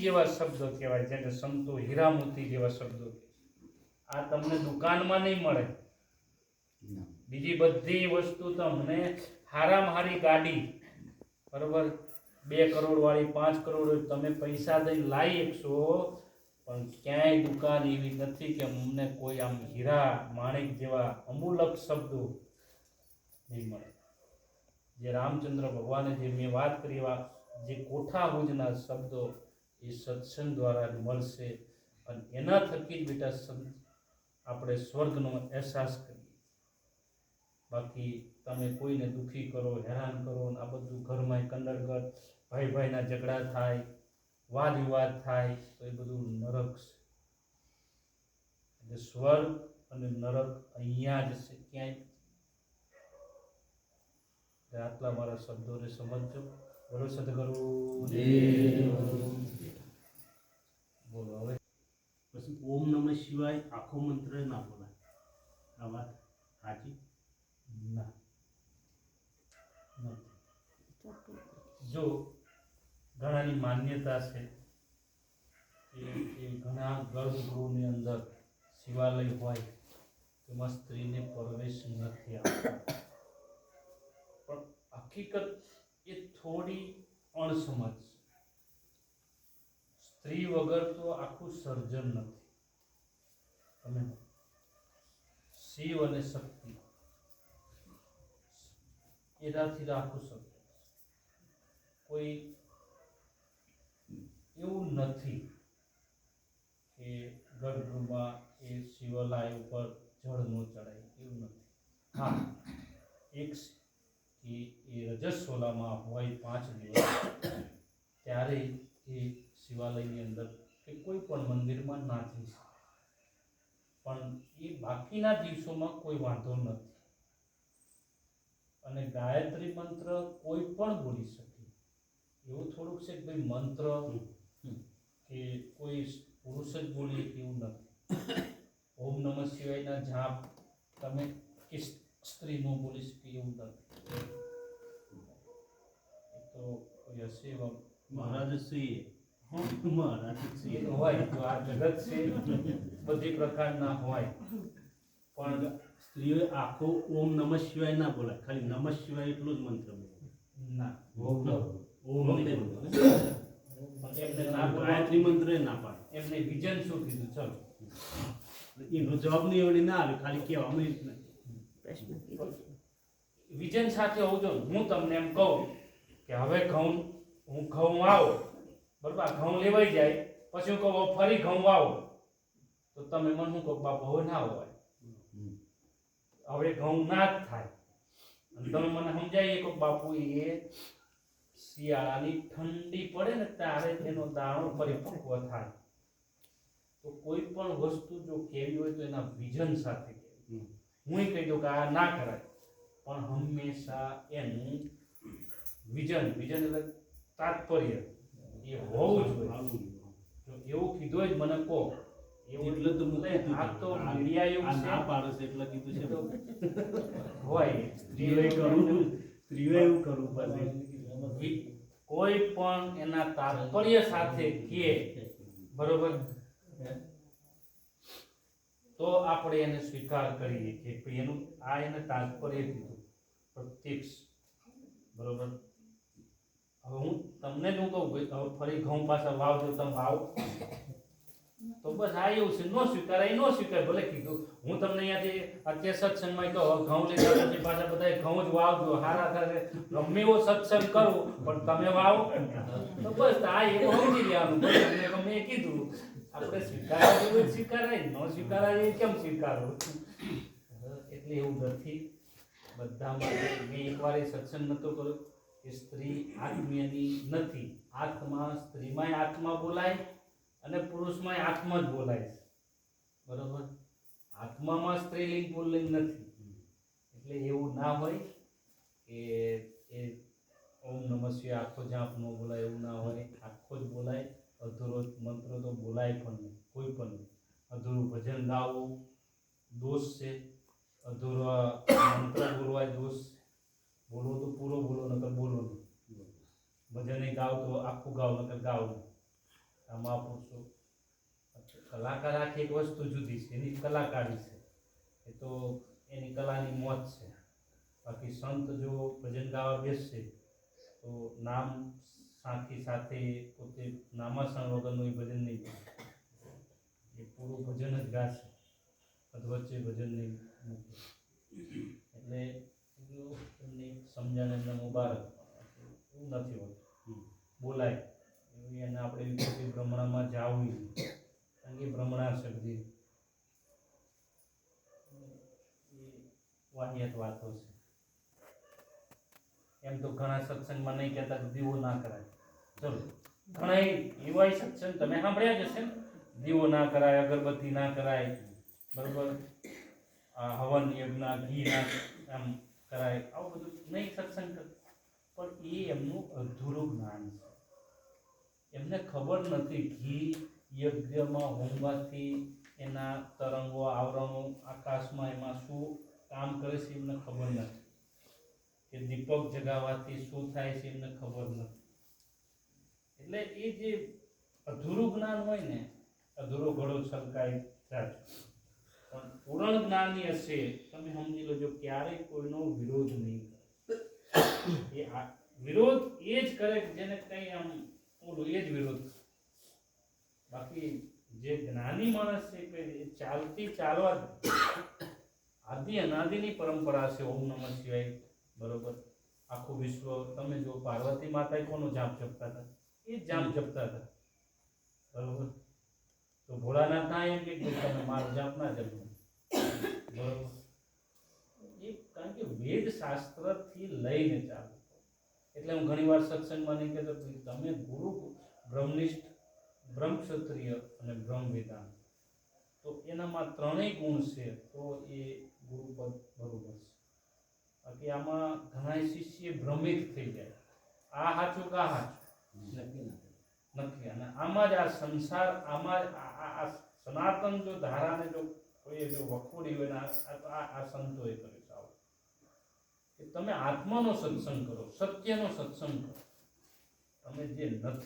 જેવા શબ્દો કહેવાય, જેને સંતો હીરામોતી જેવા શબ્દો. આ તમને દુકાનમાં નહીં મળે. બીજી બધી વસ્તુ તમને હારામાં હારી ગાડી, બરોબર, 2 કરોડ વાળી 5 કરોડ તમે પૈસા દઈને લાવી શકશો, પણ ક્યાંય દુકાન એવી નથી કે અમને કોઈ આમ હીરા માણિક જેવા અમૂલક શબ્દો નહીં મળે. જે રામચંદ્ર ભગવાને જે મેં વાત કરી, જે કોઠાભુજના શબ્દો એ સત્સંગ દ્વારા મળશે, અને એના થકી જ બેટા આપણે સ્વર્ગનો અહેસાસ કરીએ. બાકી તમે કોઈને દુઃખી કરો, હેરાન કરો, આ બધું ઘરમાં કંડરગત, ભાઈ ભાઈના ઝઘડા થાય, વાદ વિવાદ થાય, તો એ બધું નરક છે. એટલે સ્વર્ગ અને નરક અહીંયા જ છે, ક્યાંય. આટલા મારા શબ્દોને સમજજો. બોલો સદગુરુ બોલો. હવે પછી ઓમ નમઃ શિવાય આખો મંત્ર ના બોલાય. આ વાત સાચી? ના, જો ઘણાની માન્યતા છે કે ઘણા ગર્ભગૃહની અંદર શિવાલય હોય તેમાં સ્ત્રીને પ્રવેશ નથી આપતો, પણ હકીકત એ થોડી અણસમજ છે. સ્ત્રી વગર તો આખું સર્જન નથી. તમે શિવ અને શક્તિ એનાથી આખું સર્જન. કોઈ એવું નથી કે ગર્ભગૃહમાં એ શિવાલય ઉપર જળ ન ચડાય, એવું નથી. હા, એક કે એ રજસ્વલામાં હોય 5 દિવસ, ત્યારે એ શિવાલયની અંદર કે કોઈ પણ મંદિરમાં ના થઈ શકે, પણ એ બાકીના દિવસોમાં કોઈ વાંધો નથી. અને ગાયત્રી મંત્ર કોઈ પણ બોલી શકે. એવું થોડુંક છે કે ભાઈ મંત્ર કે કોઈ પુરુષ જ બોલીએ એવું નથી. ઓમ નમઃ શિવાયના જાપ તમે કે સ્ત્રી ન બોલી શકે એવું નથી. તો કોઈ હશે મહારાજ શ્રી મહારાજ શ્રી હોય તો આ જગત છે બધી પ્રકારના હોય, પણ સ્ત્રીઓ આખો ઓમ નમઃ શિવાય ના બોલાય, ખાલી નમઃ શિવાય એટલો જ મંત્ર બોલે. ના, ઓમ નહીં બોલે. એમને ના ગાયત્રી મંત્ર ના પાડે. એમને વિજન શું કીધું? ચલો એનો જવાબ નહીં એવડી ના આવે, ખાલી કહેવામાં જ નહીં. વિજન સાથે હોવું જોઈએ. હું તમને એમ કહું કે હવે હું ઘઉં વાવો, બરાબર, ઘઉં લેવાઈ જાય, પછી હું કહું ફરી ઘઉં વાવો, તો તમે મને શું કહો? બાપુ હવે ના હોય, હવે ઘઉં ના જ થાય. અને તમે મને સમજાવીએ કે બાપુ એ શિયાળાની ઠંડી પડે ને ત્યારે તેનો દાણો પરિપક્વ થાય. તો કોઈ પણ વસ્તુ જો કેવી હોય તો એના વિઝન સાથે કહેવી. હું કહી દઉં કે આ ના કરાય, પણ હંમેશા એનું વિઝન એટલે તાત્પર્ય એ હોવું જોઈએ. જો એવું કીધું જ મને કહો, એવું એટલે તો આ તો મીડિયા એવું છે ના પાડે છે એટલે કીધું છે હોય સ્ત્રીઓ એવું કરવું પડે. કોઈ પણ એના તાત્પર્ય સાથે કે, બરોબર, તો આપણે એને સ્વીકાર કરીએ કે એનું આ એને તાત્પર્ય કીધું પ્રત્યક્ષ, બરોબર. હવે હું તમને જ કહું હવે ફરી ઘઉં પાછા વાવજો, તમે વાવો, તો બસ આ એવું છે. ન સ્વીકારાય ન સ્વીકારાય, ભલે કીધું. હું તમને અહીંયાથી અત્યારે સત્સંગમાં કહું ઘઉં લીધા પછી પાછા બધા ઘઉં જ વાવજો, હારા થશે, ગમે એવો સત્સંગ કરું પણ તમે વાવો, તો બસ આ એવું સમજી લેવાનું. તમને ગમે એ કીધું, આપણે સ્વીકારવા જેવું સ્વીકારાય, ન સ્વીકારાય એ કેમ સ્વીકારવું? એટલે એવું નથી. બધામાં મેં એકવાર એ સત્સંગ નતો કર્યો કે સ્ત્રી આત્મીયની નથી. આત્મા, સ્ત્રીમાંય આત્મા બોલાય અને પુરુષમાંય આત્મા જ બોલાય છે, બરોબર. આત્મામાં સ્ત્રીલિંગ પુલ્લિંગ નથી. એટલે એવું ના હોય કે એ ઓમ નમઃ શિવાય આખો જાપ ન બોલાય, એવું ના હોય. આખો જ બોલાય. અધૂરો મંત્ર તો બોલાય પણ નહીં, કોઈ પણ નહીં. અધૂરું ભજન ગાવું દોષ છે, અધૂરો મંત્ર બોલવાય દોષ છે. બોલો તો પૂરો બોલો, નકર બોલો નહીં. ભજન ગાવ તો આખું ગાવ, નકર ગાવ નહીં. આ મહાપુરુષો. કલાકાર આખી એક વસ્તુ જુદી છે, એની કલાકારી છે, એ તો એની કલાની મોજ છે. બાકી સંત જો ભજન ગાવા બેસશે તો નામ સાથી સાથે પોતે નામાસણ વગરનું એ ભજન નહીં ગાય. એ પૂરું ભજન જ ગાશે, વચ્ચે ભજન નહીં મૂકે. એટલે એવું એમની સમજણ એમને મુબારક. એવું નથી હોતું, બોલાય એવી. અને આપણે એવી ખોટી ભ્રમણામાં જાવું જોઈએ, કારણ કે ભ્રમણા છે બધી, એ વાહિયાત વાતો છે. એમ તો ઘણા સત્સંગમાં નહીં કહેતા કે દીવો ના કરાય. ચલો, ઘણા એવા સત્સંગ તમે સાંભળ્યા જ હશે ને, દીવો ના કરાય, અગરબત્તી ના કરાય, બરોબર, આ હવન યજ્ઞ ઘી ના આમ કરાય, આવું બધું નહીં સત્સંગ કરતા. પણ એ એમનું અધૂરું જ્ઞાન છે. એમને ખબર નથી ઘી યજ્ઞમાં હોમવાથી એના તરંગો આવરણો આકાશમાં એમાં શું કામ કરે છે એમને ખબર નથી. કે દીપક જગાવવાથી શું થાય છે એમને ખબર નથી. એટલે એ જે અધૂરું જ્ઞાન હોય ને, અધૂરો ઘડો છલકાય જાય. પણ પૂર્ણ જ્ઞાની હશે, તમે સમજી લેજો ક્યારેય કોઈનો વિરોધ નહીં કરે. એ વિરોધ એ જ કરે જેને કઈ આમ ઓલું, એ જ વિરોધ. બાકી જે જ્ઞાની માણસ છે કે એ ચાલતી ચાલવા આદિ અનાદિની પરંપરા છે ઓમ નમઃ શિવાય, બરોબર. આખું વિશ્વ તમે જો, પાર્વતી માતા કોનો જાપ જપતા હતા? એ જ જાપ જપતા હતા, બરોબર. તો ભોળાનાથ ના એમ કે તમે મારો જાપ ના જપો, બરોબર. એ કારણ કે વેદ શાસ્ત્ર થી લઈને ચાલે. એટલે હું ઘણી વાર સત્સંગમાં નહીં કહેતો તમે ગુરુ બ્રહ્મનિષ્ઠ, બ્રહ્મ ક્ષત્રિય અને બ્રહ્મ વેદાંત, તો એનામાં ત્રણેય ગુણ છે તો એ ગુરુપદ બરોબર છે. બાકી આમાં ઘણા શિષ્ય ભ્રમિત થઈ જાય, આ સાચું કા સાચું નથી. અને આમાં જ આ સંસાર, આમાં જ આ સનાતન જો ધારાને જો કોઈએ જો વખોડી હોય ને, આ સંતોએ કર્યું છે આવું કે તમે આત્માનો સત્સંગ કરો, સત્યનો સત્સંગ કરો. તમે જે નથી